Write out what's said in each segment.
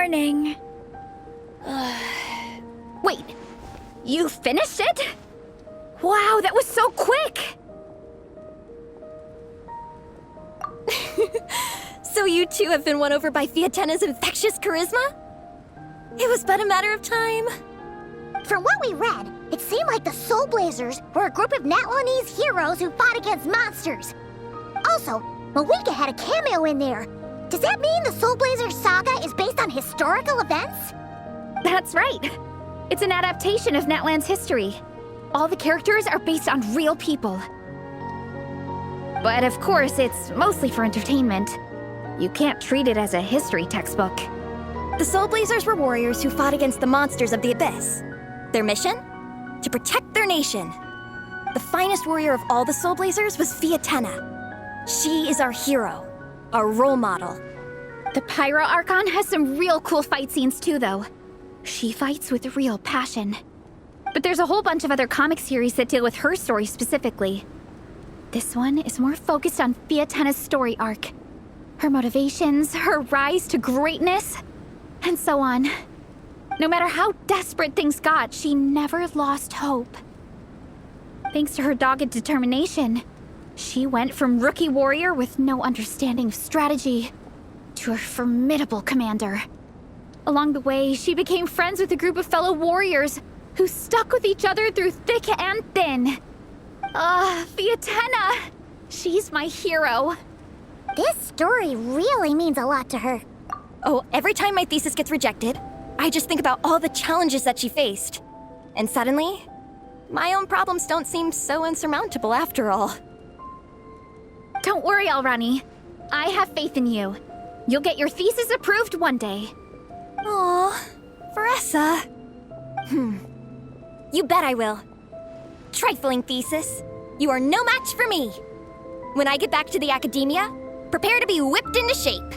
morning. Wait, you finished it? Wow, that was so quick! So you too have been won over by Fiatena's infectious charisma? It was but a matter of time. From what we read, it seemed like the Soulblazers were a group of Natlanese heroes who fought against monsters. Also, Malika had a cameo in there. Does that mean the Soulblazers saga is based on historical events? That's right. It's an adaptation of Natlan's history. All the characters are based on real people. But of course, it's mostly for entertainment. You can't treat it as a history textbook. The Soulblazers were warriors who fought against the monsters of the Abyss. Their mission? To protect their nation. The finest warrior of all the Soulblazers was Fiatena. She is our hero, our role model. The Pyro Archon has some real cool fight scenes too, though. She fights with real passion. But there's a whole bunch of other comic series that deal with her story specifically. This one is more focused on Fiatena's story arc. Her motivations, her rise to greatness, and so on. No matter how desperate things got, she never lost hope. Thanks to her dogged determination, she went from rookie warrior with no understanding of strategy to a formidable commander. Along the way, she became friends with a group of fellow warriors who stuck with each other through thick and thin. Fiatena! She's my hero. This story really means a lot to her. Oh, every time my thesis gets rejected, I just think about all the challenges that she faced. And suddenly, my own problems don't seem so insurmountable after all. Don't worry, Alrani. I have faith in you. You'll get your thesis approved one day. Aw, Veressa. You bet I will. Trifling thesis, you are no match for me. When I get back to the academia, prepare to be whipped into shape.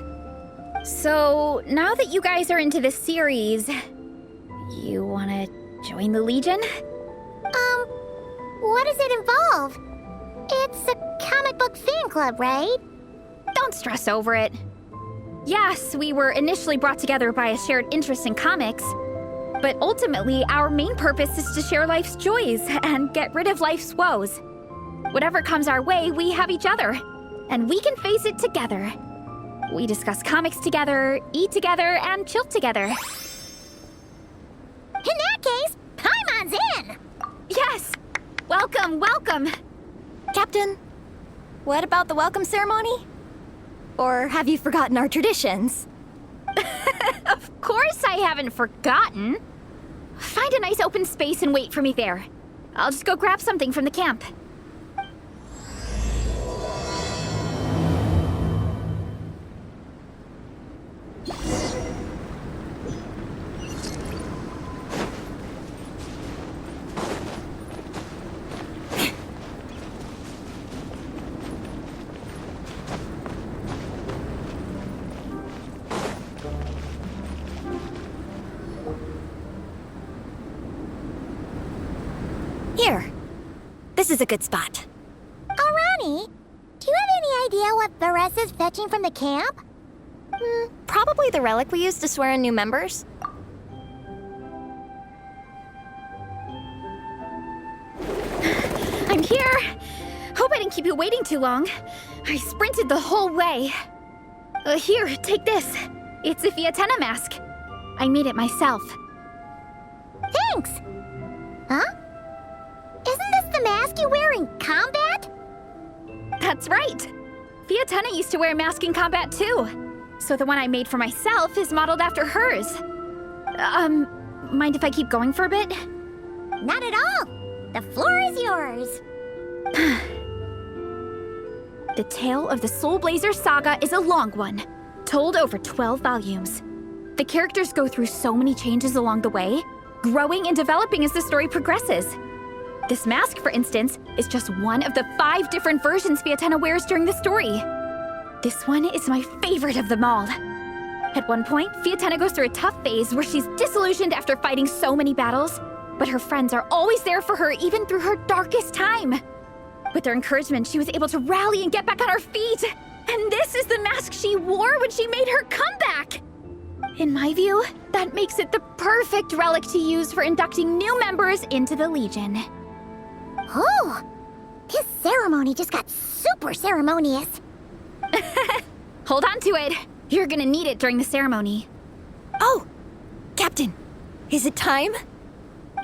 So, now that you guys are into this series, you wanna join the Legion? What does it involve? It's a comic book fan club, right? Don't stress over it. Yes, we were initially brought together by a shared interest in comics, but ultimately our main purpose is to share life's joys and get rid of life's woes. Whatever comes our way, we have each other, and we can face it together. We discuss comics together, eat together, and chill together. In that case, Paimon's in! Yes! Welcome, welcome! Captain, what about the welcome ceremony? Or have you forgotten our traditions? Of course I haven't forgotten. Find a nice open space and wait for me there. I'll just go grab something from the camp. Here. This is a good spot. Alrani, do you have any idea what Veressa's fetching from the camp? Probably the relic we used to swear in new members. I'm here! Hope I didn't keep you waiting too long. I sprinted the whole way. Here, take this. It's a Fiatena mask. I made it myself. Thanks! Huh? Isn't this the mask you wear in combat? That's right. Fiatena used to wear a mask in combat too. So the one I made for myself is modeled after hers. Mind if I keep going for a bit? Not at all. The floor is yours. The tale of the Soulblazers saga is a long one, told over 12 volumes. The characters go through so many changes along the way, growing and developing as the story progresses. This mask, for instance, is just one of the 5 different versions Fiatena wears during the story. This one is my favorite of them all. At one point, Fiatena goes through a tough phase where she's disillusioned after fighting so many battles, but her friends are always there for her even through her darkest time. With their encouragement, she was able to rally and get back on her feet. And this is the mask she wore when she made her comeback. In my view, that makes it the perfect relic to use for inducting new members into the Legion. Oh, this ceremony just got super ceremonious. Hold on to it. You're gonna need it during the ceremony. Oh, Captain, is it time?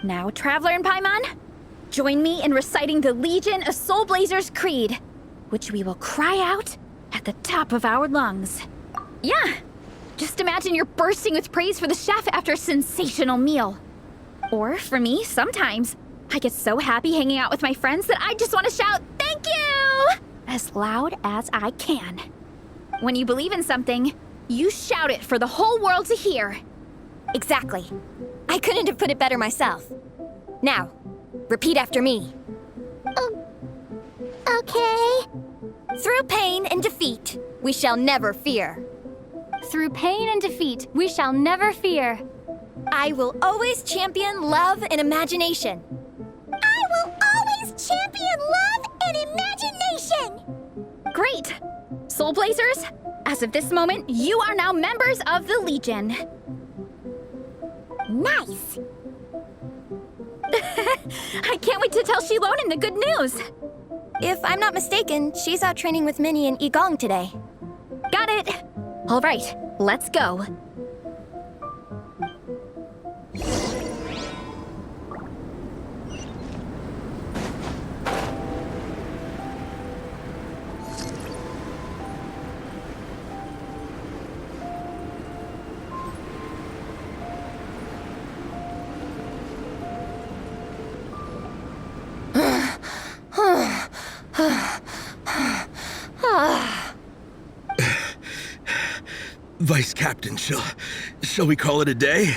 Now, Traveler and Paimon, join me in reciting the Legion of Soulblazers Creed, which we will cry out at the top of our lungs. Yeah, just imagine you're bursting with praise for the chef after a sensational meal. Or, for me, sometimes, I get so happy hanging out with my friends that I just want to shout, "Thank you!" as loud as I can. When you believe in something, you shout it for the whole world to hear. Exactly. I couldn't have put it better myself. Now, repeat after me. Okay. Through pain and defeat, we shall never fear. Through pain and defeat, we shall never fear. I will always champion love and imagination. I will always champion love and imagination! Great! Soulblazers, as of this moment, you are now members of the Legion. Nice! I can't wait to tell Shilonen the good news. If I'm not mistaken, she's out training with Minnie and Igong today. Got it. All right, let's go. Vice Captain, shall we call it a day?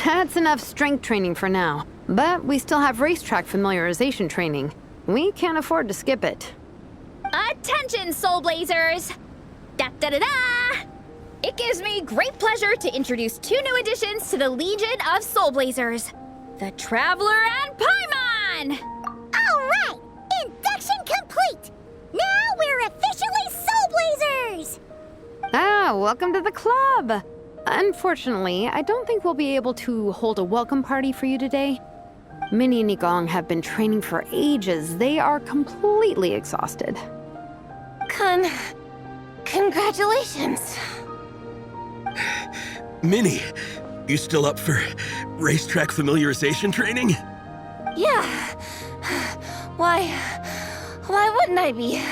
That's enough strength training for now. But we still have racetrack familiarization training. We can't afford to skip it. Attention, Soulblazers! Da-da-da-da! It gives me great pleasure to introduce two new additions to the Legion of Soulblazers. The Traveler and Paimon! All right! Induction complete! Now we're officially Soulblazers! Ah, welcome to the club! Unfortunately, I don't think we'll be able to hold a welcome party for you today. Minnie and Igong have been training for ages. They are completely exhausted. Congratulations. Minnie, you still up for racetrack familiarization training? Yeah. Why wouldn't I be?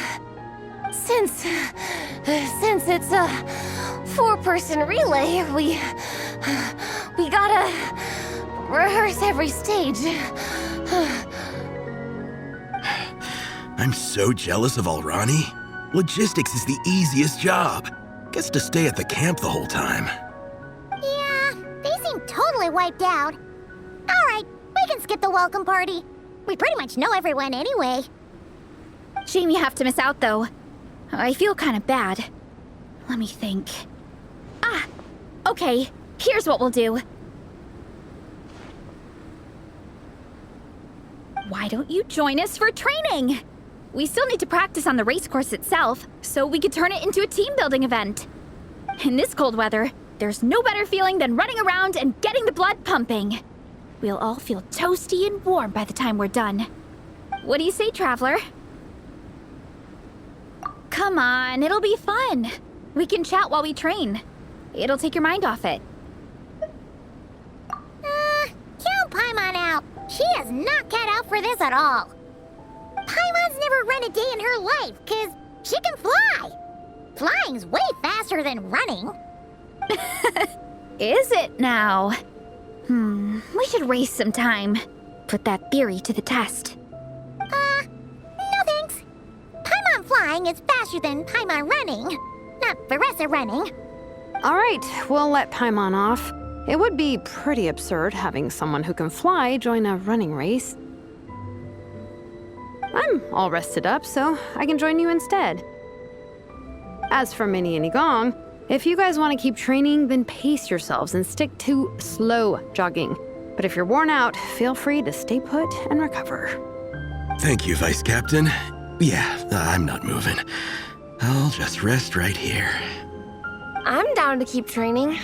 Since it's a four-person relay, we gotta rehearse every stage. I'm so jealous of Alrani. Logistics is the easiest job. Gets to stay at the camp the whole time. Yeah, they seem totally wiped out. All right, we can skip the welcome party. We pretty much know everyone anyway. Shame you have to miss out, though. I feel kind of bad. Let me think. Ah, okay. Here's what we'll do. Why don't you join us for training? We still need to practice on the race course itself, so we could turn it into a team-building event. In this cold weather, there's no better feeling than running around and getting the blood pumping. We'll all feel toasty and warm by the time we're done. What do you say, Traveler? Come on, it'll be fun. We can chat while we train. It'll take your mind off it. Count Paimon out. She is not cut out for this at all. Paimon's never run a day in her life, 'cause she can fly. Flying's way faster than running. Is it now? We should race sometime. Put that theory to the test. No thanks. Paimon flying is faster than Paimon running. Not Veressa running. All right, we'll let Paimon off. It would be pretty absurd having someone who can fly join a running race. I'm all rested up, so I can join you instead. As for Minnie and Igong, if you guys want to keep training, then pace yourselves and stick to slow jogging. But if you're worn out, feel free to stay put and recover. Thank you, Vice Captain. Yeah, I'm not moving. I'll just rest right here. I'm down to keep training.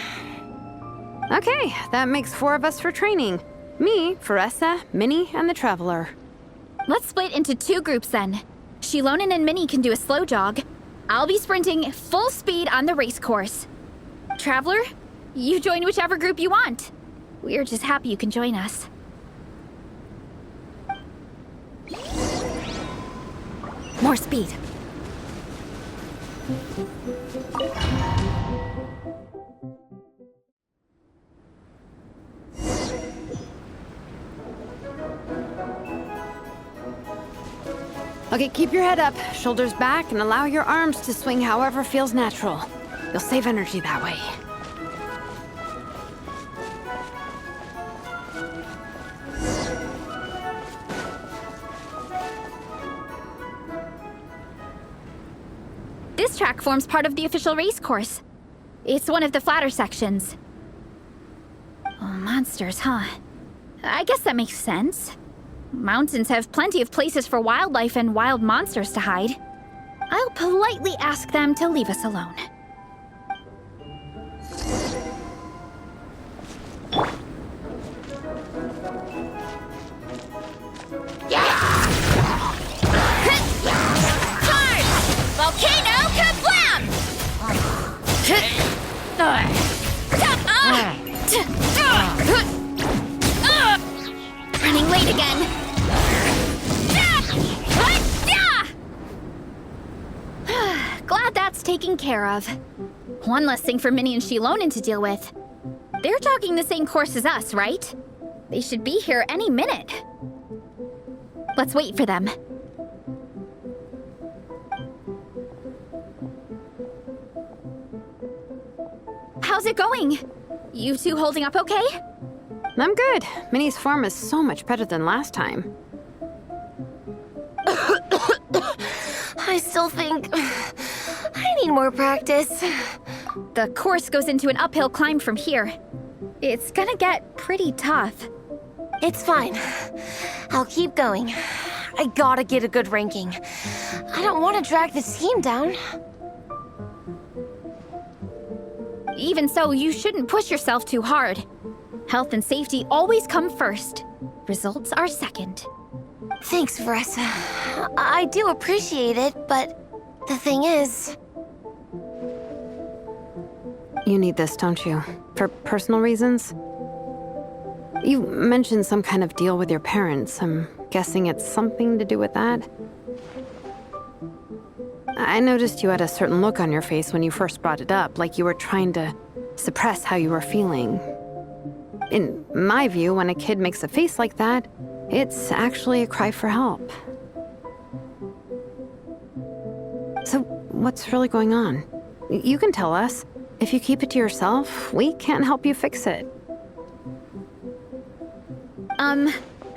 Okay, that makes 4 of us for training. Me, Faressa, Minnie, and the Traveler. Let's split into 2 groups then. Shilonen and Minnie can do a slow jog. I'll be sprinting full speed on the race course. Traveler, you join whichever group you want. We're just happy you can join us. More speed. Okay, keep your head up, shoulders back, and allow your arms to swing however feels natural. You'll save energy that way. This track forms part of the official race course. It's one of the flatter sections. Oh, monsters, huh? I guess that makes sense. Mountains have plenty of places for wildlife and wild monsters to hide. I'll politely ask them to leave us alone. Volcano kablam! Running late again. Glad that's taken care of. One less thing for Minnie and Shilonen to deal with. They're jogging the same course as us, right? They should be here any minute. Let's wait for them. How's it going? You two holding up okay? I'm good. Minnie's form is so much better than last time. I still think I need more practice. The course goes into an uphill climb from here. It's gonna get pretty tough. It's fine. I'll keep going. I gotta get a good ranking. I don't want to drag this team down. Even so, you shouldn't push yourself too hard. Health and safety always come first. Results are second. Thanks, Faressa. I do appreciate it, but the thing is... You need this, don't you? For personal reasons? You mentioned some kind of deal with your parents. I'm guessing it's something to do with that? I noticed you had a certain look on your face when you first brought it up, like you were trying to suppress how you were feeling. In my view, when a kid makes a face like that, it's actually a cry for help. So, what's really going on? You can tell us. If you keep it to yourself, we can't help you fix it.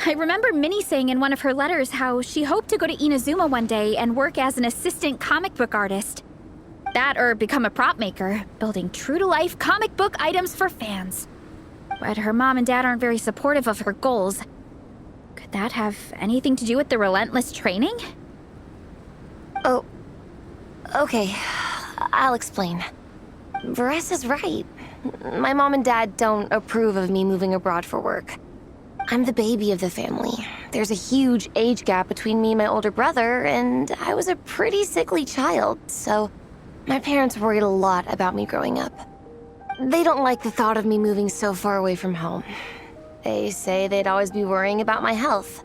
I remember Minnie saying in one of her letters how she hoped to go to Inazuma one day and work as an assistant comic book artist. That or become a prop maker, building true-to-life comic book items for fans. But her mom and dad aren't very supportive of her goals. Could that have anything to do with the relentless training? Oh, okay. I'll explain. Varessa's right. My mom and dad don't approve of me moving abroad for work. I'm the baby of the family. There's a huge age gap between me and my older brother, and I was a pretty sickly child, so my parents worried a lot about me growing up. They don't like the thought of me moving so far away from home. They say they'd always be worrying about my health.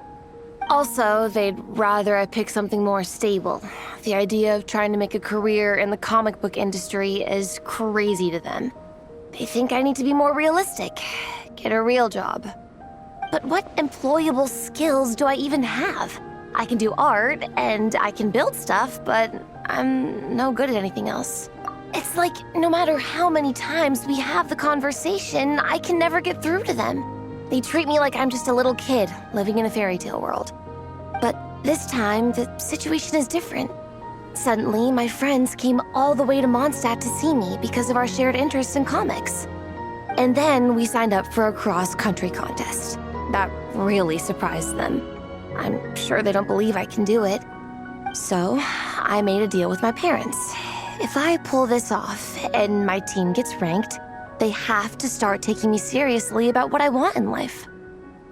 Also, they'd rather I pick something more stable. The idea of trying to make a career in the comic book industry is crazy to them. They think I need to be more realistic, get a real job. But what employable skills do I even have? I can do art, and I can build stuff, but I'm no good at anything else. It's like, no matter how many times we have the conversation, I can never get through to them. They treat me like I'm just a little kid living in a fairy tale world. But this time, the situation is different. Suddenly, my friends came all the way to Mondstadt to see me because of our shared interest in comics. And then we signed up for a cross-country contest. That really surprised them. I'm sure they don't believe I can do it. So, I made a deal with my parents. If I pull this off and my team gets ranked, They have to start taking me seriously about what I want in life.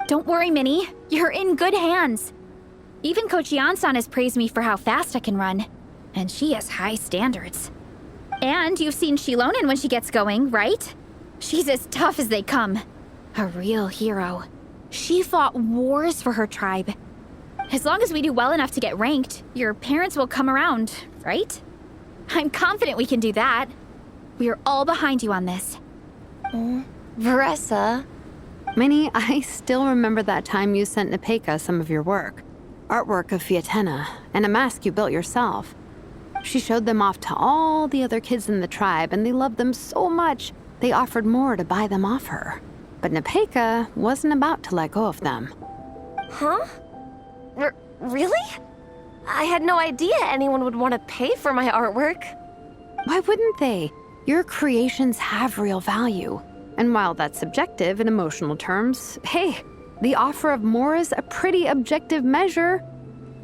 Don't worry, Minnie. You're in good hands. Even Coach Yansan has praised me for how fast I can run. And she has high standards. And you've seen Shilonen when she gets going, right? She's as tough as they come. A real hero. She fought wars for her tribe. As long as we do well enough to get ranked, your parents will come around, right? I'm confident we can do that. We are all behind you on this. Veressa, Minnie, I still remember that time you sent Nepeka some of your work. Artwork of Fiatena, and a mask you built yourself. She showed them off to all the other kids in the tribe, and they loved them so much, they offered more to buy them off her. But Nepeka wasn't about to let go of them. huh? Really? I had no idea anyone would want to pay for my artwork. Why wouldn't they? Your creations have real value. And while that's subjective in emotional terms, hey, the offer of more is a pretty objective measure.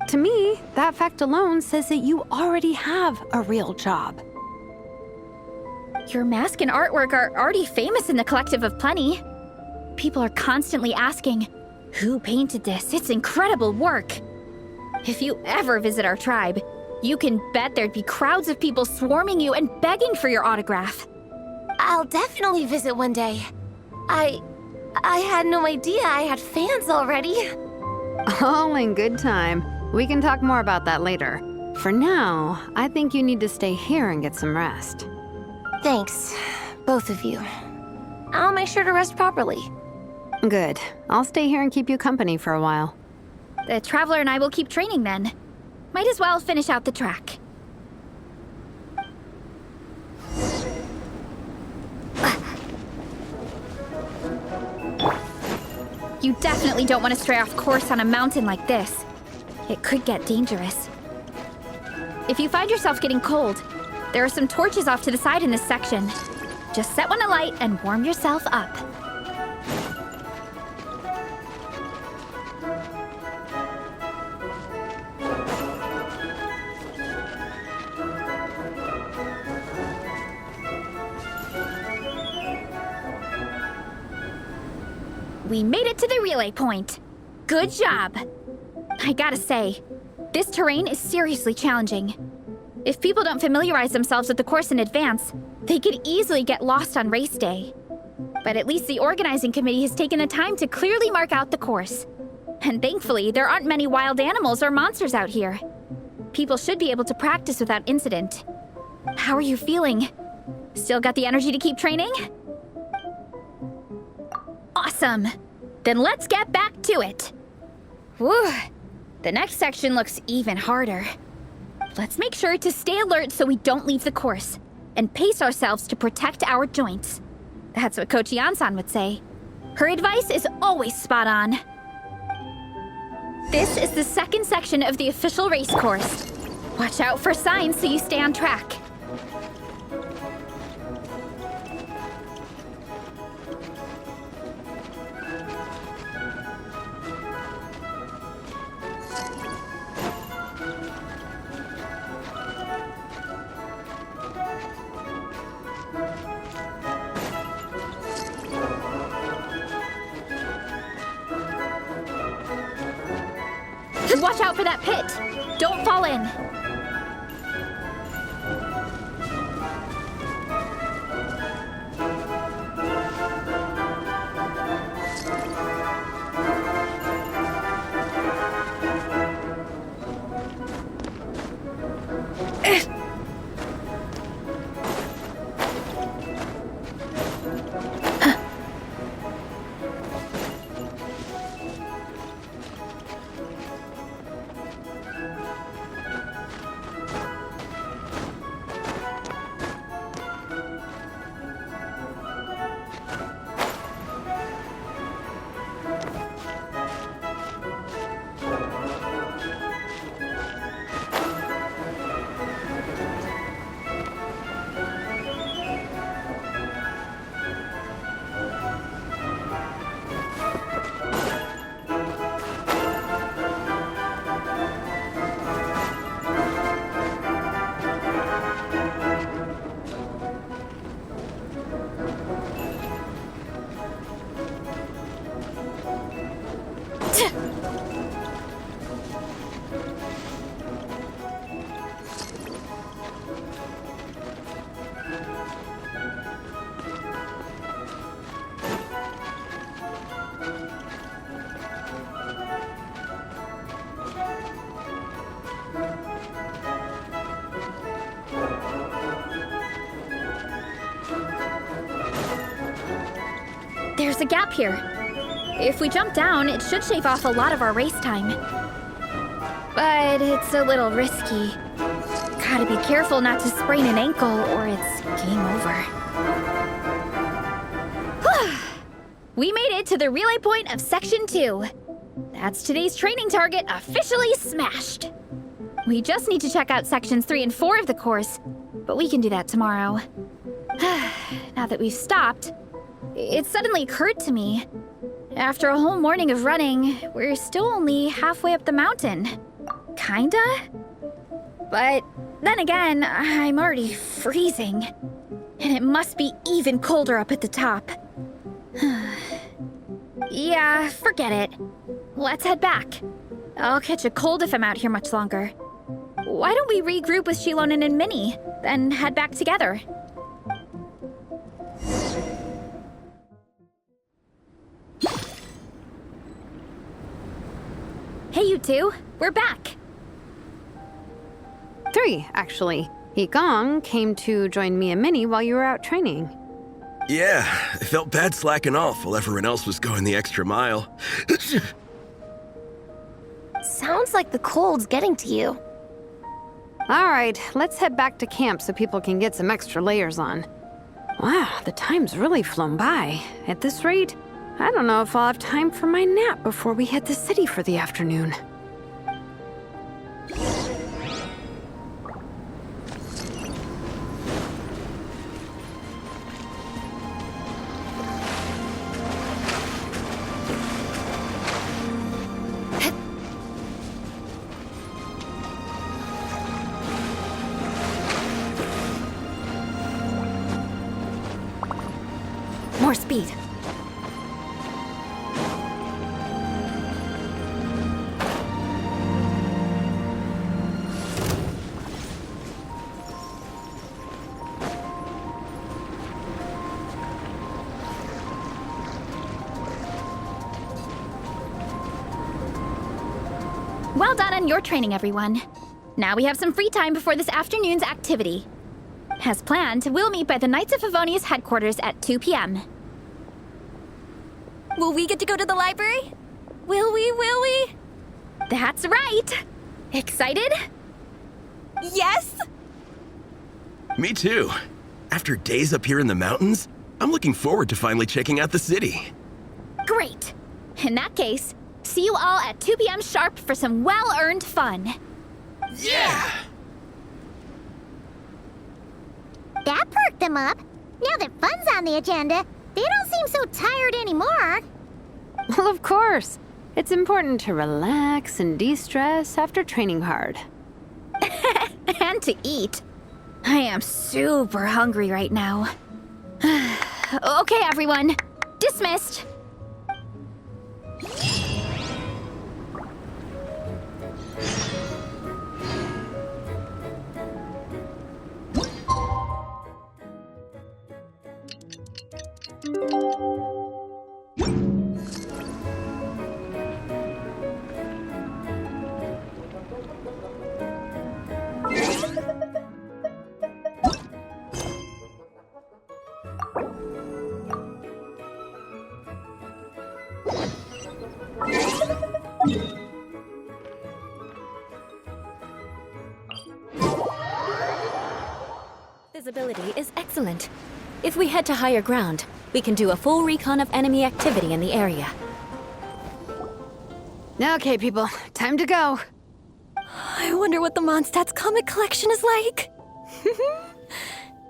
To me, that fact alone says that you already have a real job. Your mask and artwork are already famous in the Collective of Plenty. People are constantly asking, who painted this? It's incredible work. If you ever visit our tribe, you can bet there'd be crowds of people swarming you and begging for your autograph. I'll definitely visit one day. I had no idea I had fans already. All in good time. We can talk more about that later. For now, I think you need to stay here and get some rest. Thanks, both of you. I'll make sure to rest properly. Good. I'll stay here and keep you company for a while. The Traveler and I will keep training then. Might as well finish out the track. You definitely don't want to stray off course on a mountain like this. It could get dangerous. If you find yourself getting cold, there are some torches off to the side in this section. Just set one alight and warm yourself up. We made it to the relay point. Good job. I gotta say, this terrain is seriously challenging. If people don't familiarize themselves with the course in advance, they could easily get lost on race day. But at least the organizing committee has taken the time to clearly mark out the course. And thankfully, there aren't many wild animals or monsters out here. People should be able to practice without incident. How are you feeling? Still got the energy to keep training? Awesome! Then let's get back to it! Whew! The next section looks even harder. Let's make sure to stay alert so we don't leave the course, and pace ourselves to protect our joints. That's what Coach Yansan would say. Her advice is always spot on. This is the second section of the official race course. Watch out for signs so you stay on track. Watch out for that pit! Don't fall in! there's a gap here. If we jump down, it should shave off a lot of our race time. But it's a little risky. Gotta be careful not to sprain an ankle or it's game over. We made it to the relay point of Section 2. That's today's training target officially smashed. We just need to check out Sections 3 and 4 of the course, but we can do that tomorrow. Now that we've stopped, it suddenly occurred to me. After a whole morning of running, we're still only halfway up the mountain. Kinda? But then again, I'm already freezing. And it must be even colder up at the top. Yeah, forget it. Let's head back. I'll catch a cold if I'm out here much longer. Why don't we regroup with Shilonen and Minnie, then head back together? Hey, you two. We're back. 3, actually. Yigong came to join me and Minnie while you were out training. Yeah, I felt bad slacking off while everyone else was going the extra mile. Sounds like the cold's getting to you. All right, let's head back to camp so people can get some extra layers on. Wow, the time's really flown by. At this rate, I don't know if I'll have time for my nap before we hit the city for the afternoon. More speed. Well done on your training, everyone. Now we have some free time before this afternoon's activity. As planned, we'll meet by the Knights of Favonius headquarters at 2 p.m. Will we get to go to the library? Will we? That's right! Excited? Yes! Me too. After days up here in the mountains, I'm looking forward to finally checking out the city. Great! In that case, see you all at 2 p.m. sharp for some well-earned fun. Yeah! That perked them up. Now that fun's on the agenda, they don't seem so tired anymore. Well, of course. It's important to relax and de-stress after training hard. And to eat. I am super hungry right now. Okay, everyone. Dismissed. Visibility is excellent. If we head to higher ground, we can do a full recon of enemy activity in the area. Okay, people, time to go. I wonder what the Mondstadt's comic collection is like.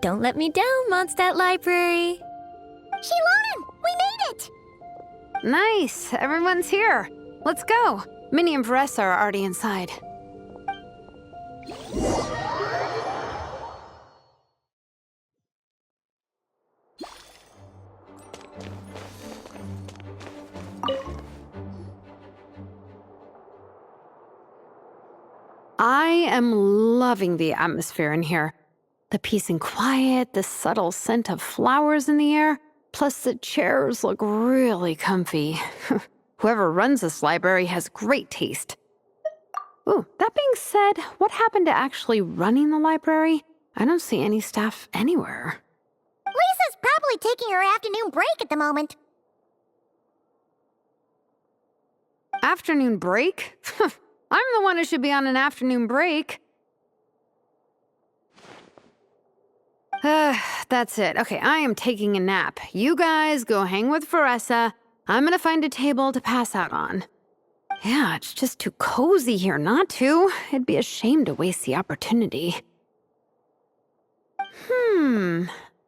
Don't let me down, Mondstadt Library. Shilonen, we made it! Nice, everyone's here. Let's go. Minnie and Vanessa are already inside. I am loving the atmosphere in here. The peace and quiet, the subtle scent of flowers in the air, plus the chairs look really comfy. Whoever runs this library has great taste. Ooh, that being said, what happened to actually running the library? I don't see any staff anywhere. Lisa's probably taking her afternoon break at the moment. Afternoon break? I'm the one who should be on an afternoon break. That's it. Okay, I am taking a nap. You guys go hang with Faressa. I'm gonna find a table to pass out on. Yeah, it's just too cozy here not to. It'd be a shame to waste the opportunity.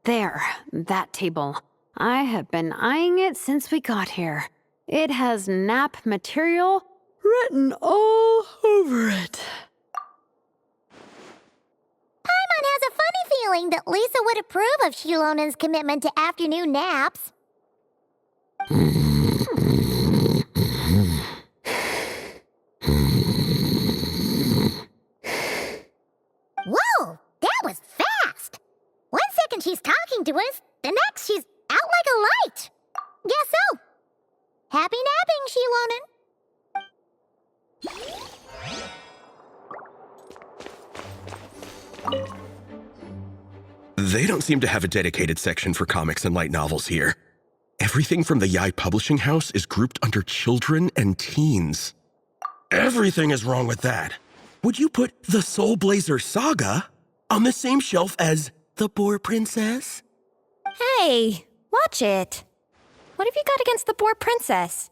There, that table. I have been eyeing it since we got here. It has nap material written all over it. Paimon has a funny feeling that Lisa would approve of Shilonen's commitment to afternoon naps. Whoa, that was fast! 1 second she's talking to us, the next she's out like a light. Guess so. Happy napping, Shilonen. They don't seem to have a dedicated section for comics and light novels here. Everything from the Yai Publishing House is grouped under children and teens. Everything is wrong with that. Would you put the Soulblazer Saga on the same shelf as The Boar Princess? Hey, watch it. What have you got against the Boar Princess?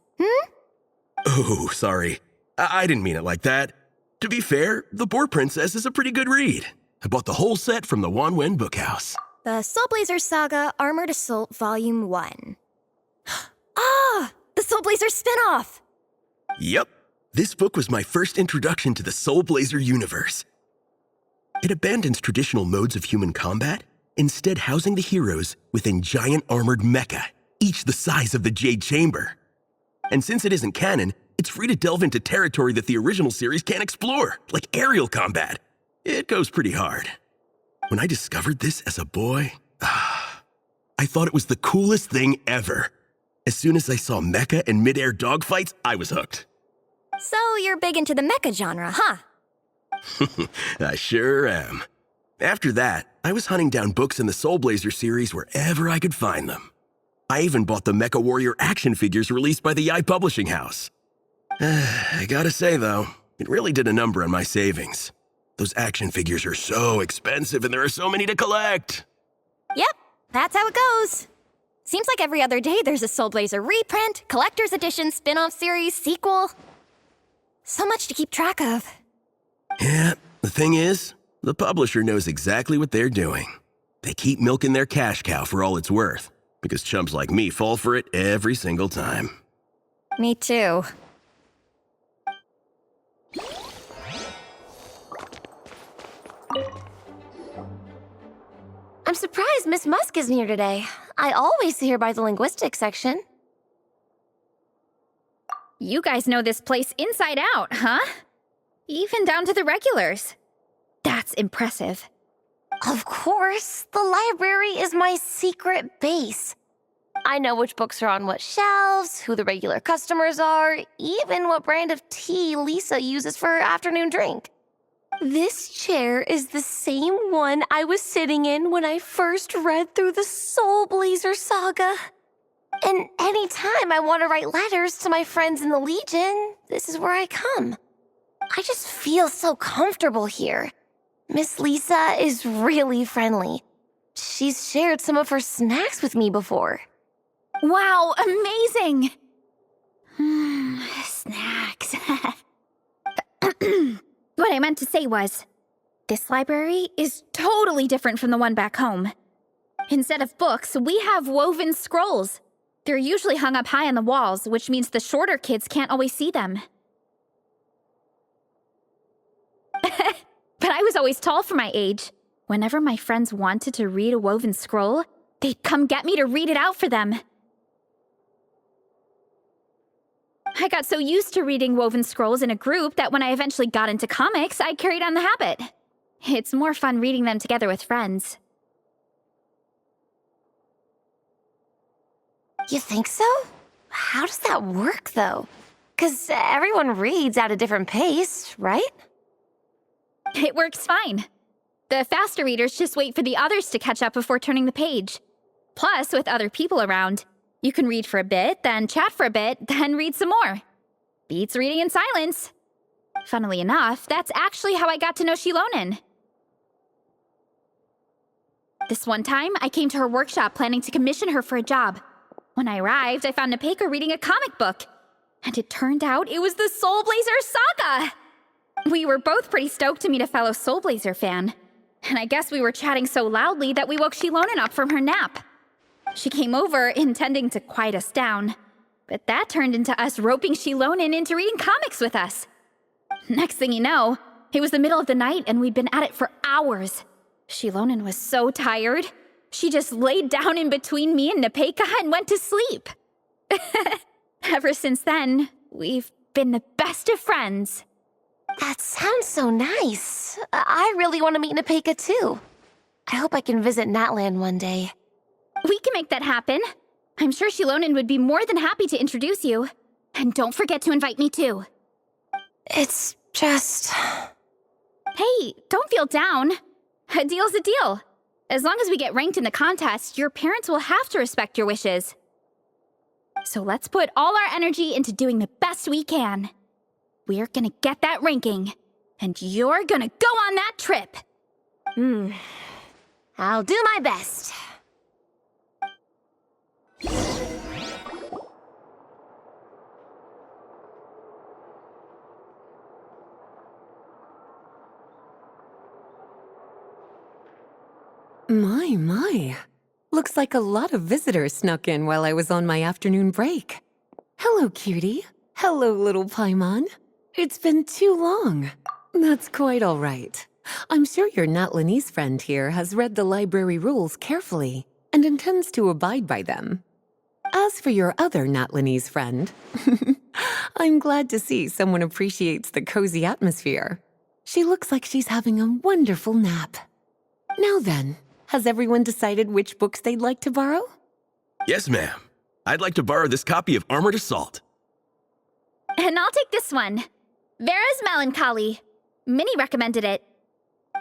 Oh, sorry. I didn't mean it like that. To be fair, The Boar Princess is a pretty good read. I bought the whole set from the Wanwen Bookhouse. The Soulblazers Saga Armored Assault Volume 1. Ah! The Soulblazers spin-off! Yep. This book was my first introduction to the Soulblazer universe. It abandons traditional modes of human combat, instead housing the heroes within giant armored mecha, each the size of the Jade Chamber. And since it isn't canon, it's free to delve into territory that the original series can't explore, like aerial combat. It goes pretty hard. When I discovered this as a boy, I thought it was the coolest thing ever. As soon as I saw mecha and mid-air dogfights, I was hooked. So you're big into the mecha genre, huh? I sure am. After that, I was hunting down books in the Soulblazer series wherever I could find them. I even bought the Mecha Warrior action figures released by the Yai Publishing House. I gotta say, though, it really did a number on my savings. Those action figures are so expensive and there are so many to collect. Yep, that's how it goes. Seems like every other day there's a Soulblazer reprint, collector's edition, spin-off series, sequel. So much to keep track of. Yeah, the thing is, the publisher knows exactly what they're doing. They keep milking their cash cow for all it's worth, because chumps like me fall for it every single time. Me too. I'm surprised Miss Musk isn't here today. I always see her by the linguistics section. You guys know this place inside out, huh? Even down to the regulars. That's impressive. Of course, the library is my secret base. I know which books are on what shelves, who the regular customers are, even what brand of tea Lisa uses for her afternoon drink. This chair is the same one I was sitting in when I first read through the Soulblazer saga. And anytime I want to write letters to my friends in the Legion, this is where I come. I just feel so comfortable here. Miss Lisa is really friendly. She's shared some of her snacks with me before. Wow, amazing! Snacks. What I meant to say was, this library is totally different from the one back home. Instead of books, we have woven scrolls. They're usually hung up high on the walls, which means the shorter kids can't always see them. But I was always tall for my age. Whenever my friends wanted to read a woven scroll, they'd come get me to read it out for them. I got so used to reading woven scrolls in a group that when I eventually got into comics, I carried on the habit. It's more fun reading them together with friends. You think so? How does that work, though? 'Cause everyone reads at a different pace, right? It works fine. The faster readers just wait for the others to catch up before turning the page. Plus, with other people around, you can read for a bit, then chat for a bit, then read some more. Beats reading in silence. Funnily enough, that's actually how I got to know Shilonen. This one time, I came to her workshop planning to commission her for a job. When I arrived, I found Nepeka reading a comic book. And it turned out it was the Soulblazers saga! We were both pretty stoked to meet a fellow Soulblazer fan. And I guess we were chatting so loudly that we woke Shilonen up from her nap. She came over, intending to quiet us down. But that turned into us roping Shilonen into reading comics with us. Next thing you know, it was the middle of the night and we'd been at it for hours. Shilonen was so tired, she just laid down in between me and Nepeka and went to sleep. Ever since then, we've been the best of friends. That sounds so nice. I really want to meet Nepeka too. I hope I can visit Natland one day. We can make that happen. I'm sure Shilonen would be more than happy to introduce you. And don't forget to invite me too. It's just... Hey, don't feel down. A deal's a deal. As long as we get ranked in the contest, your parents will have to respect your wishes. So let's put all our energy into doing the best we can. We're gonna get that ranking, and you're gonna go on that trip. I'll do my best. My. Looks like a lot of visitors snuck in while I was on my afternoon break. Hello, cutie. Hello, little Paimon. It's been too long. That's quite all right. I'm sure your Natlanese friend here has read the library rules carefully and intends to abide by them. As for your other Natlanese friend, I'm glad to see someone appreciates the cozy atmosphere. She looks like she's having a wonderful nap. Now then, has everyone decided which books they'd like to borrow? Yes, ma'am. I'd like to borrow this copy of Armored Assault. And I'll take this one. Vera's Melancholy. Minnie recommended it.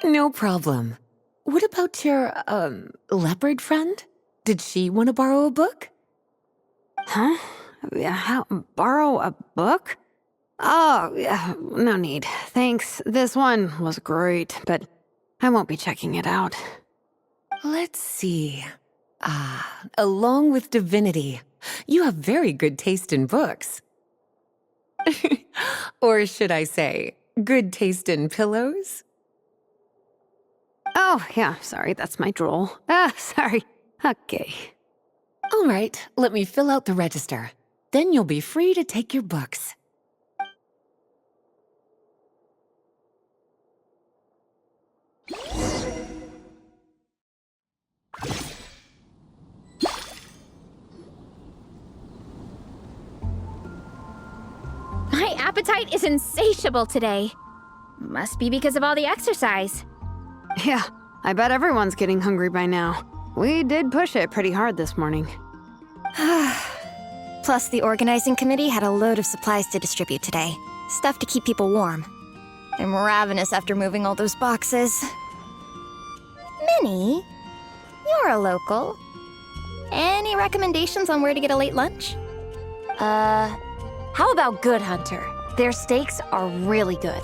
No problem. What about your, leopard friend? Did she want to borrow a book? Huh? Borrow a book? Oh, yeah, no need. Thanks. This one was great, but I won't be checking it out. Let's see. Along with Divinity, you have very good taste in books. Or should I say, good taste in pillows? Oh, yeah, sorry, that's my drool. Sorry. Okay. All right, let me fill out the register. Then you'll be free to take your books. My appetite is insatiable today. Must be because of all the exercise. Yeah, I bet everyone's getting hungry by now. We did push it pretty hard this morning. Plus, the organizing committee had a load of supplies to distribute today. Stuff to keep people warm. I'm ravenous after moving all those boxes. Minnie, you're a local. Any recommendations on where to get a late lunch? How about Good Hunter? Their steaks are really good.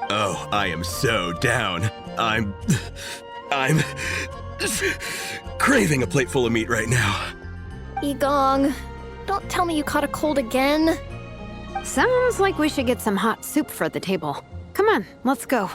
Oh, I am so down. I'm craving a plate full of meat right now. Igong, don't tell me you caught a cold again. Sounds like we should get some hot soup for the table. Come on, let's go.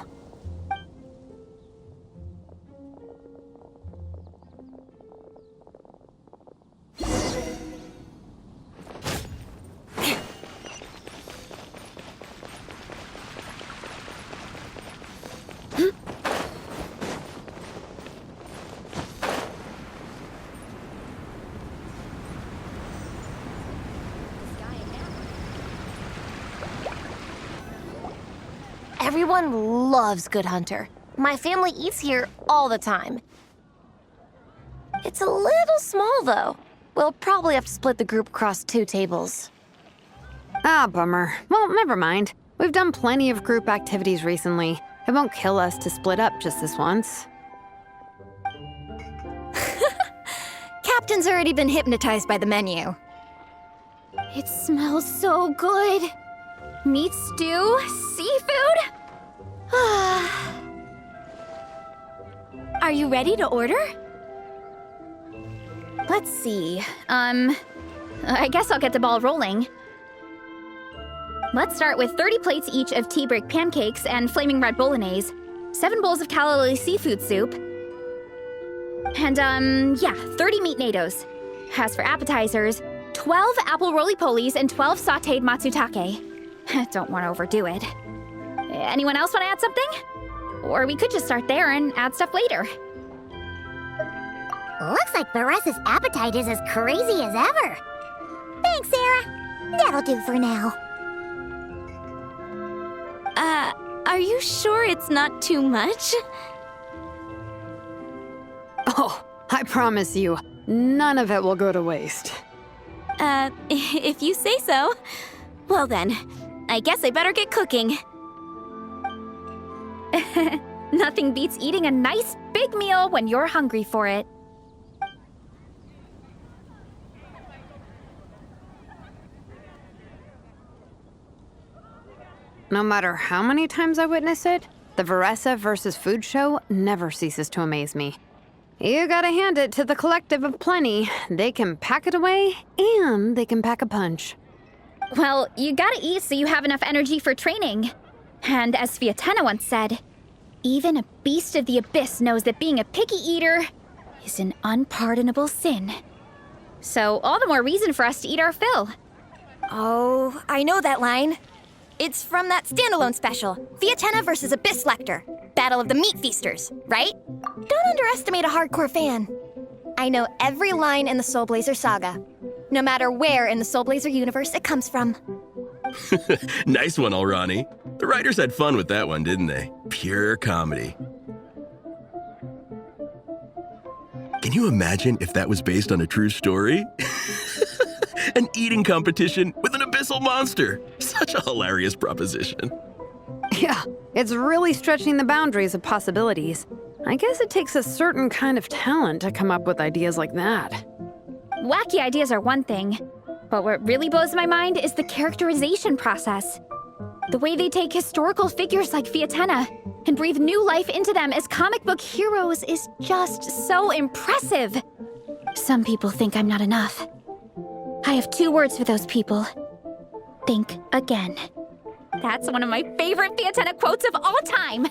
Everyone loves Good Hunter. My family eats here all the time. It's a little small, though. We'll probably have to split the group across 2 tables. Ah, bummer. Well, never mind. We've done plenty of group activities recently. It won't kill us to split up just this once. Captain's already been hypnotized by the menu. It smells so good. Meat stew? Seafood? Are you ready to order? Let's see. I guess I'll get the ball rolling. Let's start with 30 plates each of tea brick pancakes and flaming red bolognese, 7 bowls of calla seafood soup, and, 30 meat natos. As for appetizers, 12 apple roly-polies and 12 sautéed matsutake. Don't want to overdo it. Anyone else want to add something? Or we could just start there and add stuff later. Looks like Baressa's appetite is as crazy as ever. Thanks, Sarah. That'll do for now. Are you sure it's not too much? Oh, I promise you, none of it will go to waste. If you say so. Well then, I guess I better get cooking. Nothing beats eating a nice big meal when you're hungry for it. No matter how many times I witness it, the Varessa versus Food show never ceases to amaze me. You gotta hand it to the collective of plenty. They can pack it away, and they can pack a punch. Well, you gotta eat so you have enough energy for training. And as Fiatena once said, even a beast of the abyss knows that being a picky eater is an unpardonable sin. So all the more reason for us to eat our fill. Oh, I know that line. It's from that standalone special, Fiatena versus Abyss Lecter, Battle of the Meat Feasters, right? Don't underestimate a hardcore fan. I know every line in the Soulblazer saga, no matter where in the Soulblazer universe it comes from. Nice one, Alrani. The writers had fun with that one, didn't they? Pure comedy. Can you imagine if that was based on a true story? An eating competition with an abyssal monster. Such a hilarious proposition. Yeah, it's really stretching the boundaries of possibilities. I guess it takes a certain kind of talent to come up with ideas like that. Wacky ideas are one thing, but what really blows my mind is the characterization process. The way they take historical figures like Fiatena and breathe new life into them as comic book heroes is just so impressive. Some people think I'm not enough. I have 2 words for those people. Think again. That's one of my favorite Fiatena quotes of all time.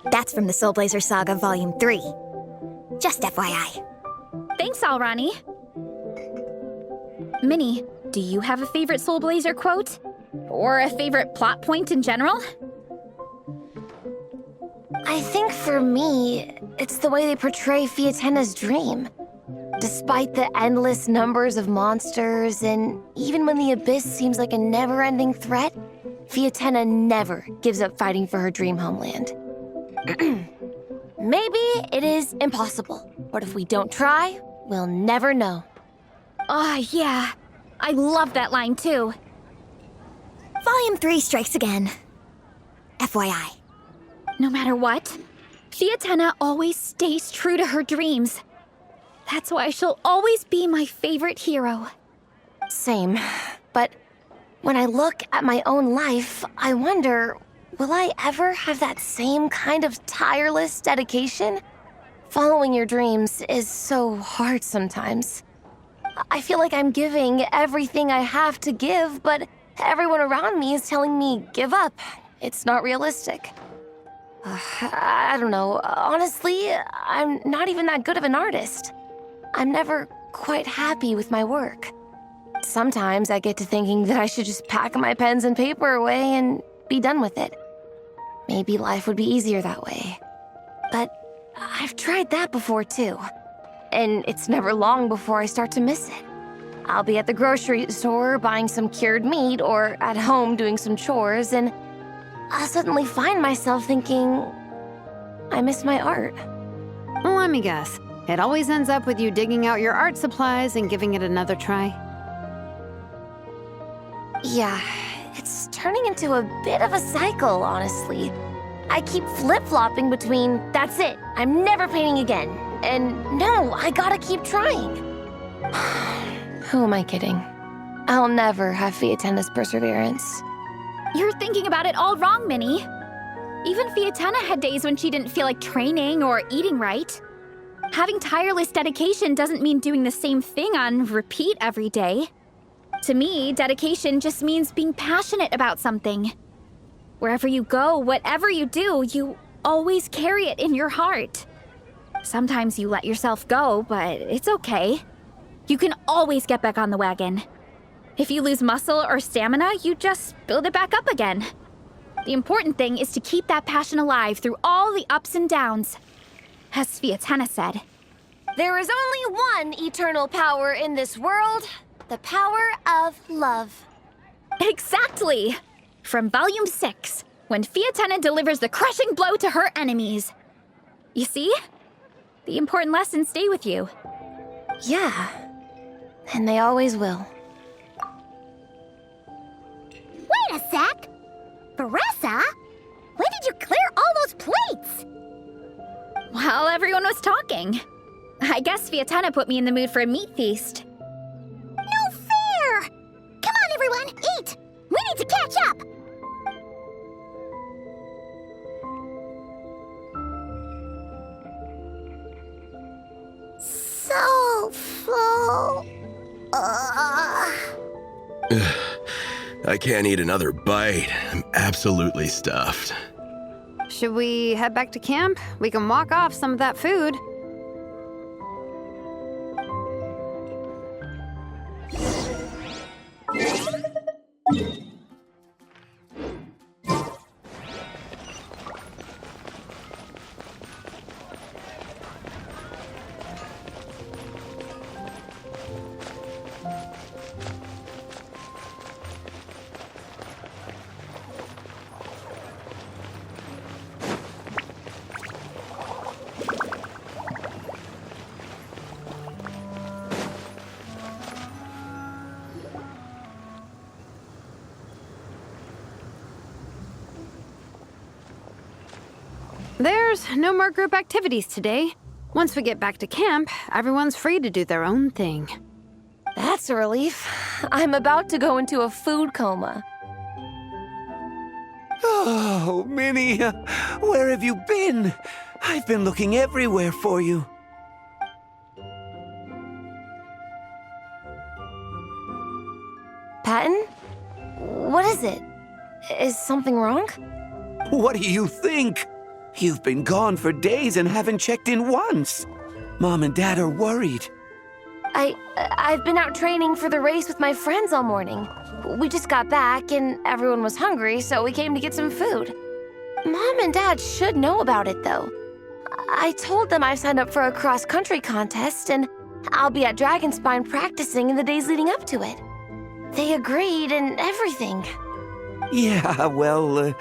That's from the Soulblazer Saga Volume 3. Just FYI. Thanks, Alrani. Minnie, do you have a favorite Soulblazer quote? Or a favorite plot point in general? I think for me, it's the way they portray Fiatena's dream. Despite the endless numbers of monsters, and even when the Abyss seems like a never-ending threat, Fiatena never gives up fighting for her dream homeland. Maybe it is impossible, but if we don't try, we'll never know. Oh, yeah. I love that line, too. Volume 3 strikes again. FYI. No matter what, Fiatena always stays true to her dreams. That's why she'll always be my favorite hero. Same. But when I look at my own life, I wonder, will I ever have that same kind of tireless dedication? Following your dreams is so hard sometimes. I feel like I'm giving everything I have to give, but everyone around me is telling me, give up. It's not realistic. I don't know. Honestly, I'm not even that good of an artist. I'm never quite happy with my work. Sometimes I get to thinking that I should just pack my pens and paper away and be done with it. Maybe life would be easier that way. But I've tried that before too. And it's never long before I start to miss it. I'll be at the grocery store buying some cured meat or at home doing some chores, and I'll suddenly find myself thinking, I miss my art. Well, let me guess. It always ends up with you digging out your art supplies and giving it another try. Yeah, it's turning into a bit of a cycle, honestly. I keep flip-flopping between, that's it, I'm never painting again, and no, I gotta keep trying. Who am I kidding? I'll never have Fiatena's perseverance. You're thinking about it all wrong, Minnie. Even Fiatena had days when she didn't feel like training or eating right. Having tireless dedication doesn't mean doing the same thing on repeat every day. To me, dedication just means being passionate about something. Wherever you go, whatever you do, you always carry it in your heart. Sometimes you let yourself go, but it's okay. You can always get back on the wagon. If you lose muscle or stamina, you just build it back up again. The important thing is to keep that passion alive through all the ups and downs. As Fiatena said, There is only one eternal power in this world, the power of love. exactly! From Volume 6, when Fiatena delivers the crushing blow to her enemies. You see? The important lessons stay with you. Yeah, and they always will. Wait a sec! Baressa? When did you clear all those plates? While everyone was talking. I guess Fiatena put me in the mood for a meat feast. No fair! Come on, everyone, eat! We need to catch up! So full. I can't eat another bite. I'm absolutely stuffed. Should we head back to camp? We can walk off some of that food. There's no more group activities today. Once we get back to camp, everyone's free to do their own thing. That's a relief. I'm about to go into a food coma. Oh, Minnie, where have you been? I've been looking everywhere for you. Patton? What is it? Is something wrong? What do you think? You've been gone for days and haven't checked in once. Mom and Dad are worried. I've been out training for the race with my friends all morning. We just got back and everyone was hungry, so we came to get some food. Mom and Dad should know about it, though. I told them I signed up for a cross-country contest and I'll be at Dragonspine practicing in the days leading up to it. They agreed and everything. Yeah, well,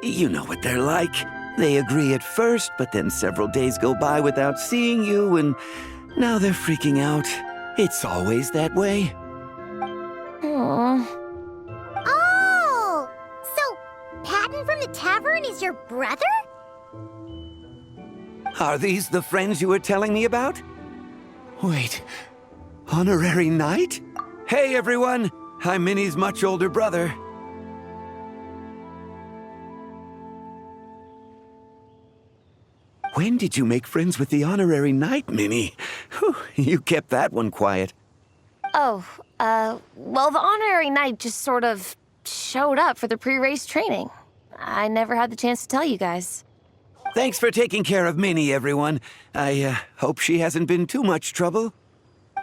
you know what they're like. They agree at first, but then several days go by without seeing you, and now they're freaking out. It's always that way. Aww. Oh! So, Patton from the tavern is your brother? Are these the friends you were telling me about? Wait, honorary knight? Hey, everyone! I'm Minnie's much older brother. When did you make friends with the honorary knight, Minnie? Whew, you kept that one quiet. Oh, well, the honorary knight just sort of showed up for the pre-race training. I never had the chance to tell you guys. Thanks for taking care of Minnie, everyone. I hope she hasn't been too much trouble.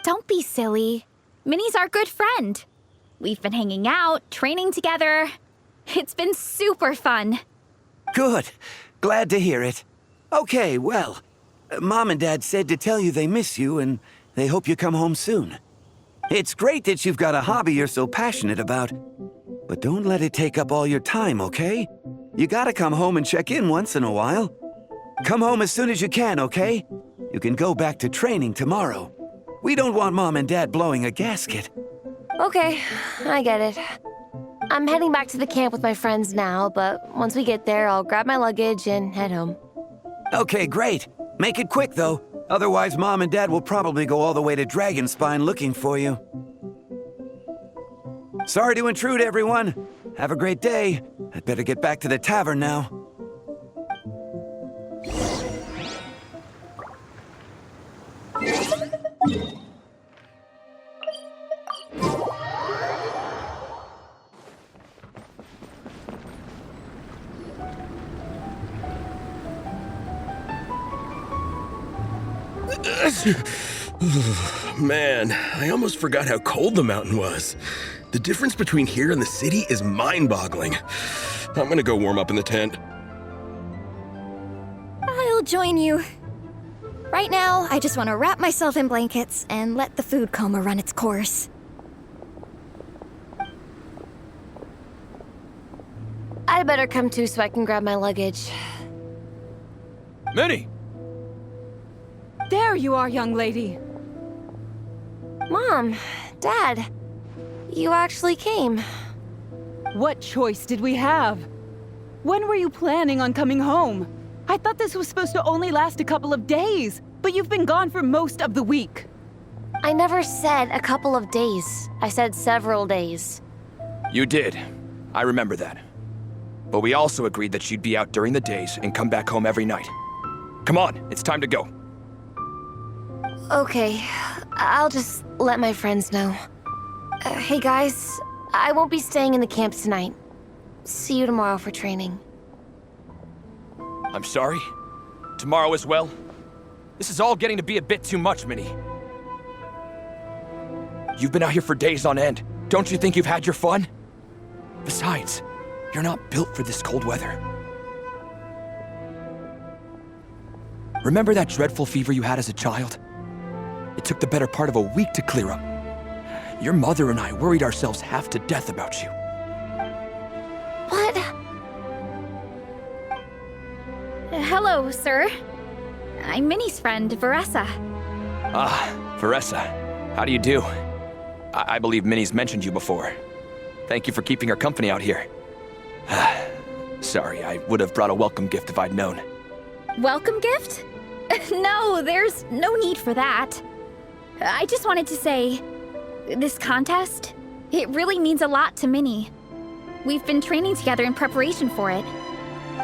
Don't be silly. Minnie's our good friend. We've been hanging out, training together. It's been super fun. Good. Glad to hear it. Okay, well, Mom and Dad said to tell you they miss you and they hope you come home soon. It's great that you've got a hobby you're so passionate about, but don't let it take up all your time, okay? You gotta come home and check in once in a while. Come home as soon as you can, okay? You can go back to training tomorrow. We don't want Mom and Dad blowing a gasket. Okay, I get it. I'm heading back to the camp with my friends now, but once we get there, I'll grab my luggage and head home. Okay, great. Make it quick, though. Otherwise, Mom and Dad will probably go all the way to Dragonspine looking for you. Sorry to intrude, everyone. Have a great day. I'd better get back to the tavern now. Man, I almost forgot how cold the mountain was. The difference between here and the city is mind-boggling. I'm gonna go warm up in the tent. I'll join you. Right now, I just want to wrap myself in blankets and let the food coma run its course. I better come too so I can grab my luggage. Minnie! There you are, young lady. Mom, Dad, you actually came. What choice did we have? When were you planning on coming home? I thought this was supposed to only last a couple of days, but you've been gone for most of the week. I never said a couple of days. I said several days. You did. I remember that. But we also agreed that you'd be out during the days and come back home every night. Come on, it's time to go. Okay, I'll just let my friends know. Hey guys, I won't be staying in the camp tonight. See you tomorrow for training. I'm sorry. Tomorrow as well. This is all getting to be a bit too much, Minnie. You've been out here for days on end. Don't you think you've had your fun? Besides, you're not built for this cold weather. Remember that dreadful fever you had as a child? It took the better part of a week to clear up. Your mother and I worried ourselves half to death about you. What? Hello, sir. I'm Minnie's friend, Varessa. Ah, Varessa. How do you do? I believe Minnie's mentioned you before. Thank you for keeping her company out here. Sorry, I would have brought a welcome gift if I'd known. Welcome gift? No, there's no need for that. I just wanted to say, this contest, it really means a lot to Minnie. We've been training together in preparation for it.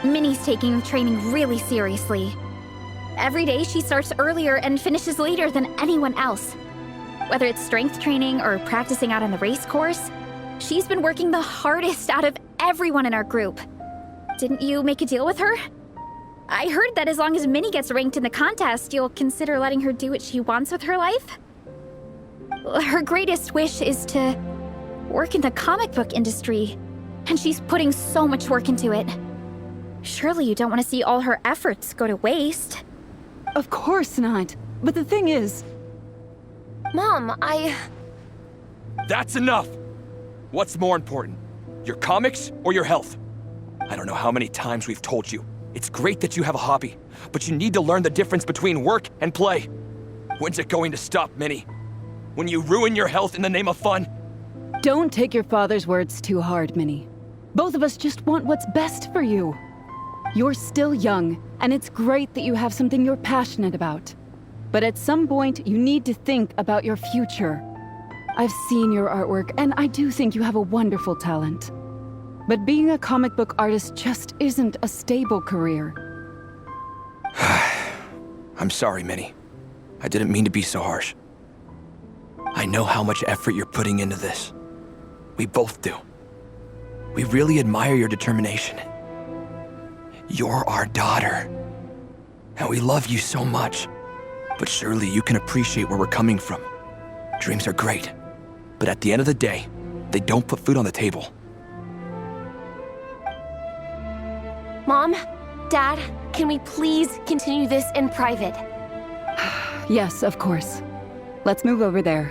Minnie's taking the training really seriously. Every day she starts earlier and finishes later than anyone else. Whether it's strength training or practicing out on the race course, she's been working the hardest out of everyone in our group. Didn't you make a deal with her? I heard that as long as Minnie gets ranked in the contest, you'll consider letting her do what she wants with her life? Her greatest wish is to work in the comic book industry, and she's putting so much work into it. Surely you don't want to see all her efforts go to waste. Of course not. But the thing is... Mom, That's enough! What's more important, your comics or your health? I don't know how many times we've told you. It's great that you have a hobby, but you need to learn the difference between work and play. When's it going to stop, Minnie? When you ruin your health in the name of fun? Don't take your father's words too hard, Minnie. Both of us just want what's best for you. You're still young, and it's great that you have something you're passionate about. But at some point, you need to think about your future. I've seen your artwork, and I do think you have a wonderful talent. But being a comic book artist just isn't a stable career. I'm sorry, Minnie. I didn't mean to be so harsh. I know how much effort you're putting into this. We both do. We really admire your determination. You're our daughter. And we love you so much. But surely you can appreciate where we're coming from. Dreams are great. But at the end of the day, they don't put food on the table. Mom, Dad, can we please continue this in private? Yes, of course. Let's move over there.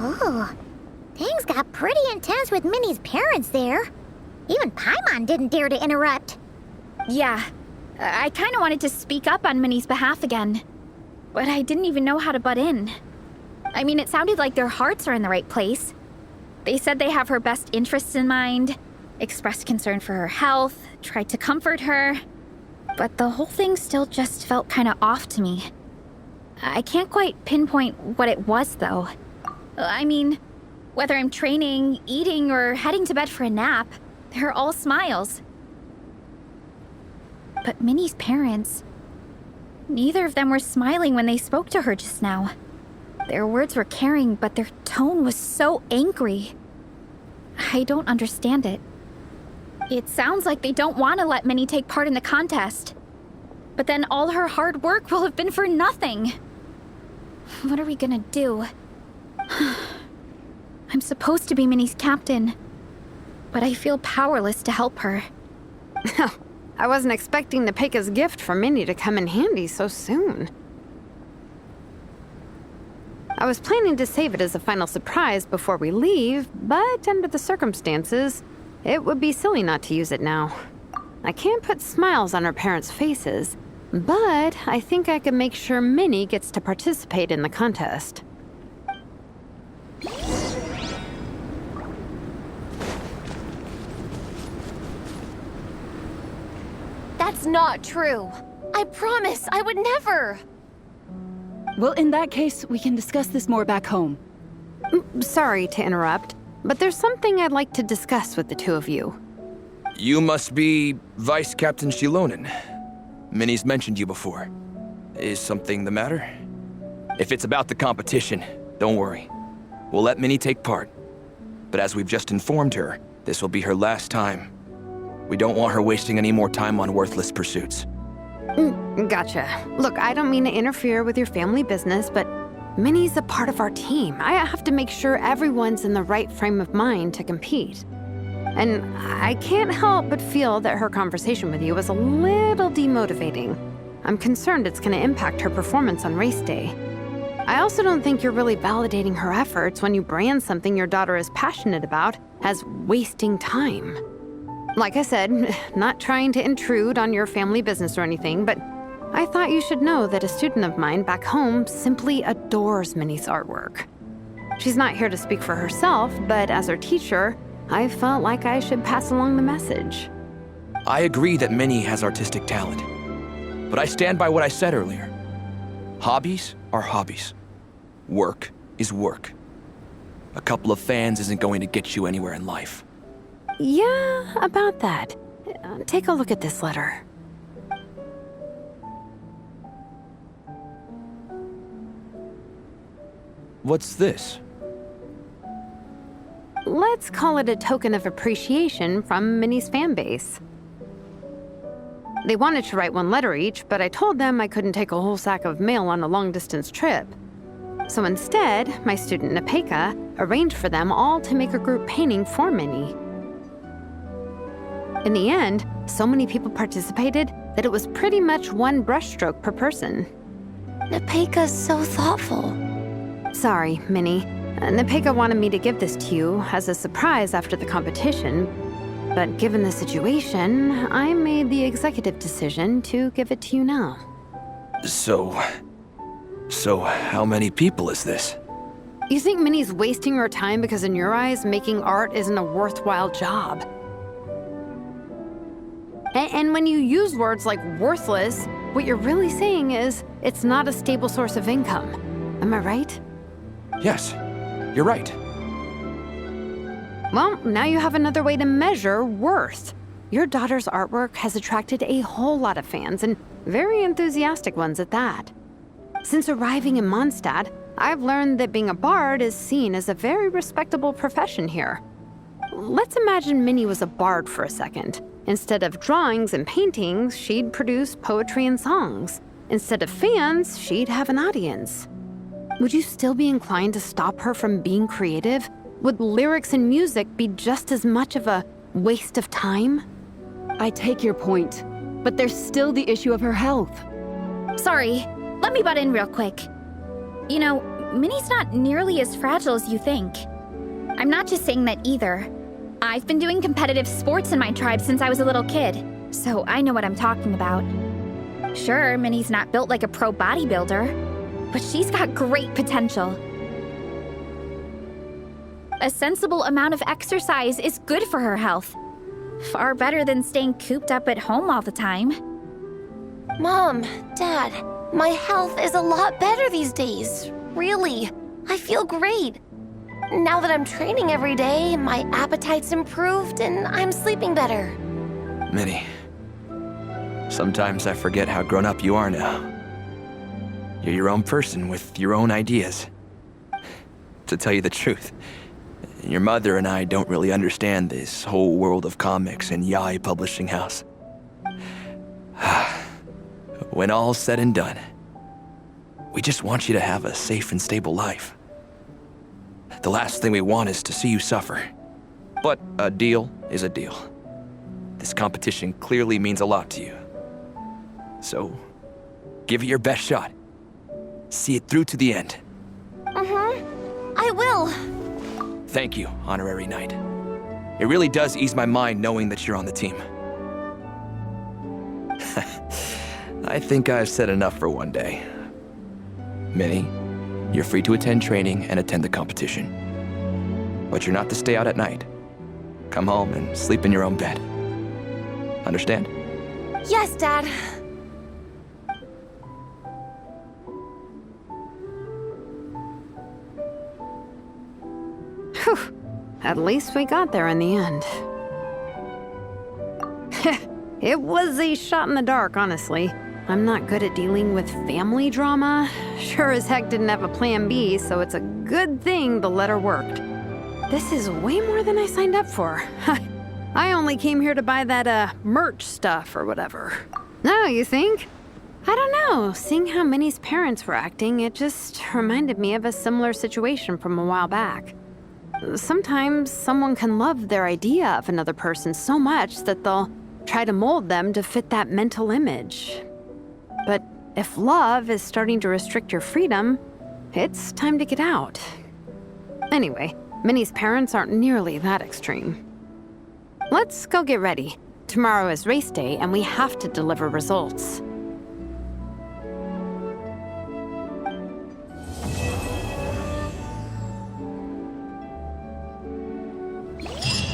Oh, things got pretty intense with Minnie's parents there. Even Paimon didn't dare to interrupt. Yeah, I kind of wanted to speak up on Minnie's behalf again, but I didn't even know how to butt in. I mean, it sounded like their hearts are in the right place. They said they have her best interests in mind, expressed concern for her health, tried to comfort her, but the whole thing still just felt kind of off to me. I can't quite pinpoint what it was, though. I mean, whether I'm training, eating, or heading to bed for a nap, they're all smiles. But Minnie's parents, neither of them were smiling when they spoke to her just now. Their words were caring, but their tone was so angry. I don't understand it. It sounds like they don't want to let Minnie take part in the contest. But then all her hard work will have been for nothing. What are we gonna do? I'm supposed to be Minnie's captain, but I feel powerless to help her. I wasn't expecting Nepeka's gift for Minnie to come in handy so soon. I was planning to save it as a final surprise before we leave, but under the circumstances, it would be silly not to use it now. I can't put smiles on her parents' faces, but I think I can make sure Minnie gets to participate in the contest. That's not true. I promise I would never. Well, in that case, we can discuss this more back home. Sorry to interrupt, but there's something I'd like to discuss with the two of you. You must be Vice Captain Shilonen. Minnie's mentioned you before. Is something the matter? If it's about the competition, don't worry. We'll let Minnie take part. But as we've just informed her, this will be her last time. We don't want her wasting any more time on worthless pursuits. Gotcha. Look, I don't mean to interfere with your family business, but Minnie's a part of our team. I have to make sure everyone's in the right frame of mind to compete. And I can't help but feel that her conversation with you was a little demotivating. I'm concerned it's going to impact her performance on race day. I also don't think you're really validating her efforts when you brand something your daughter is passionate about as wasting time. Like I said, not trying to intrude on your family business or anything, but I thought you should know that a student of mine back home simply adores Minnie's artwork. She's not here to speak for herself, but as her teacher, I felt like I should pass along the message. I agree that Minnie has artistic talent, but I stand by what I said earlier. Hobbies are hobbies. Work is work. A couple of fans isn't going to get you anywhere in life. Yeah, about that. Take a look at this letter. What's this? Let's call it a token of appreciation from Minnie's fan base. They wanted to write one letter each, but I told them I couldn't take a whole sack of mail on a long-distance trip. So instead, my student Nepeka arranged for them all to make a group painting for Minnie. In the end, so many people participated that it was pretty much one brushstroke per person. Nepeka's so thoughtful. Sorry, Minnie. Nepeka wanted me to give this to you as a surprise after the competition, but given the situation, I made the executive decision to give it to you now. So how many people is this? You think Minnie's wasting her time because in your eyes, making art isn't a worthwhile job? And when you use words like worthless, what you're really saying is it's not a stable source of income. Am I right? Yes, you're right. Well, now you have another way to measure worth. Your daughter's artwork has attracted a whole lot of fans, and very enthusiastic ones at that. Since arriving in Mondstadt, I've learned that being a bard is seen as a very respectable profession here. Let's imagine Minnie was a bard for a second. Instead of drawings and paintings, she'd produce poetry and songs. Instead of fans, she'd have an audience. Would you still be inclined to stop her from being creative? Would lyrics and music be just as much of a waste of time? I take your point, but there's still the issue of her health. Sorry, let me butt in real quick. You know, Minnie's not nearly as fragile as you think. I'm not just saying that either. I've been doing competitive sports in my tribe since I was a little kid, so I know what I'm talking about. Sure, Minnie's not built like a pro bodybuilder, but she's got great potential. A sensible amount of exercise is good for her health. Far better than staying cooped up at home all the time. Mom, Dad, my health is a lot better these days. Really, I feel great. Now that I'm training every day, my appetite's improved and I'm sleeping better. Minnie, sometimes I forget how grown up you are now. You're your own person with your own ideas. To tell you the truth, your mother and I don't really understand this whole world of comics and yaoi publishing house. When all's said and done, we just want you to have a safe and stable life. The last thing we want is to see you suffer. But a deal is a deal. This competition clearly means a lot to you. So, give it your best shot. See it through to the end. I will. Thank you, Honorary Knight. It really does ease my mind knowing that you're on the team. I think I've said enough for one day. Minnie, you're free to attend training and attend the competition. But you're not to stay out at night. Come home and sleep in your own bed. Understand? Yes, Dad. Whew. At least we got there in the end. It was a shot in the dark, honestly. I'm not good at dealing with family drama. Sure as heck didn't have a plan B, so it's a good thing the letter worked. This is way more than I signed up for. I only came here to buy that, merch stuff or whatever. No, you think? I don't know. Seeing how Minnie's parents were acting, it just reminded me of a similar situation from a while back. Sometimes someone can love their idea of another person so much that they'll try to mold them to fit that mental image. But if love is starting to restrict your freedom, it's time to get out. Anyway, Minnie's parents aren't nearly that extreme. Let's go get ready. Tomorrow is race day and we have to deliver results.